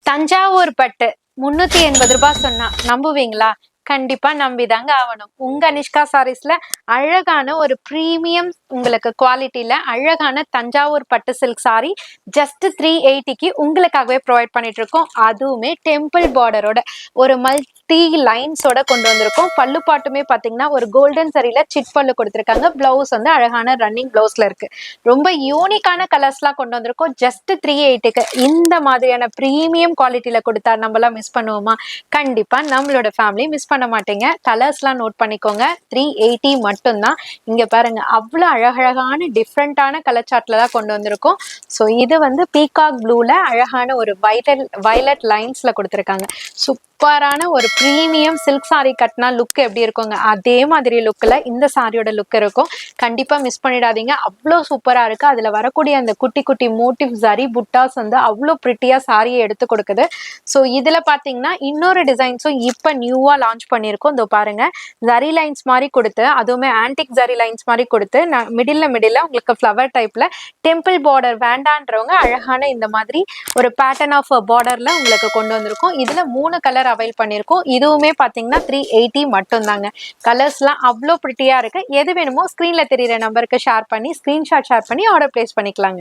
தஞ்சாவூர் பட்டு 380 ரூபாய் சொன்னா நம்புவீங்களா? கண்டிப்பா நம்பிதாங்க ஆகணும். உங்க நிஷ்கா சாரீஸ்ல அழகான ஒரு பிரீமியம் உங்களுக்கு குவாலிட்டியில அழகான தஞ்சாவூர் பட்டு சில்க் சாரி ஜஸ்ட் 380க்கு உங்களுக்காகவே ப்ரொவைட் பண்ணிட்டு இருக்கோம். அதுவுமே டெம்பிள் பார்டரோட ஒரு மல்டி லைன்ஸோட கொண்டு வந்திருக்கோம். பல்லு பாட்டுமே பாத்தீங்கன்னா ஒரு கோல்டன் சரியில சிட் பல்லு கொடுத்துருக்காங்க. பிளவுஸ் வந்து அழகான ரன்னிங் பிளவுஸ்ல இருக்கு. ரொம்ப யூனிக்கான கலர்ஸ்லாம் கொண்டு வந்திருக்கோம். ஜஸ்ட் 380க்கு இந்த மாதிரியான பிரீமியம் குவாலிட்டியில கொடுத்தா நம்மளாம் மிஸ் பண்ணுவோமா? கண்டிப்பா நம்மளோட ஃபேமிலி மிஸ் பண்ண மாட்டீங்க. கலர்ஸ்லாம் நோட் பண்ணிக்கோங்க. 380 மட்டும்தான். இங்க பாருங்க, அவ்வளவு அழகழகான டிஃப்ரெண்டான கலர் சார்ட்ல தான் கொண்டு வந்திருக்கோம். ஸோ இது வந்து பீகாக் ப்ளூல அழகான ஒரு வயலட் லைன்ஸ்ல கொடுத்துருக்காங்க. சூப்பரான ஒரு பிரீமியம் சில்க் சாரி கட்டினா லுக் எப்படி இருக்குங்க, அதே மாதிரி லுக்ல இந்த சாரியோட லுக் இருக்கும். கண்டிப்பா மிஸ் பண்ணிடாதீங்க. அவ்வளோ சூப்பரா இருக்கு. அதுல வரக்கூடிய அந்த குட்டி குட்டி மோட்டிவ் ஜரி புட்டாஸ் வந்து அவ்வளோ பிரிட்டியா சாரியை எடுத்து கொடுக்குது. ஸோ இதுல பாத்தீங்கன்னா இன்னொரு டிசைன்ஸும் இப்ப நியூவா லான்ச் பண்ணியிருக்கோம். இதோ பாருங்க, ஜரி லைன்ஸ் மாதிரி கொடுத்து, அதுவுமே ஆன்டிக் ஜரி லைன்ஸ் மாதிரி கொடுத்து, மிடில் உங்களுக்கு ஃப்ளவர் டைப்ல டெம்பிள் பார்டர் வேண்டான்றவங்க அழகான இந்த மாதிரி ஒரு பேட்டர்ன் ஆஃப் பார்டர்ல உங்களுக்கு கொண்டு வந்திருக்கோம். இதுல 3 கலர் அவைல் பண்ணியிருக்கோம். இதுவுமே பாத்தீங்கன்னா 380 மட்டும் தாங்க. கலர்ஸ்லாம் அவ்வளோ பிரிட்டியா இருக்கு. எது வேணுமோ ஸ்கிரீன்ல தெரியுற நம்பருக்கு ஷேர் பண்ணி ஸ்கிரீன்ஷாட் ஷேர் பண்ணி ஆர்டர் பிளேஸ் பண்ணிக்கலாங்க.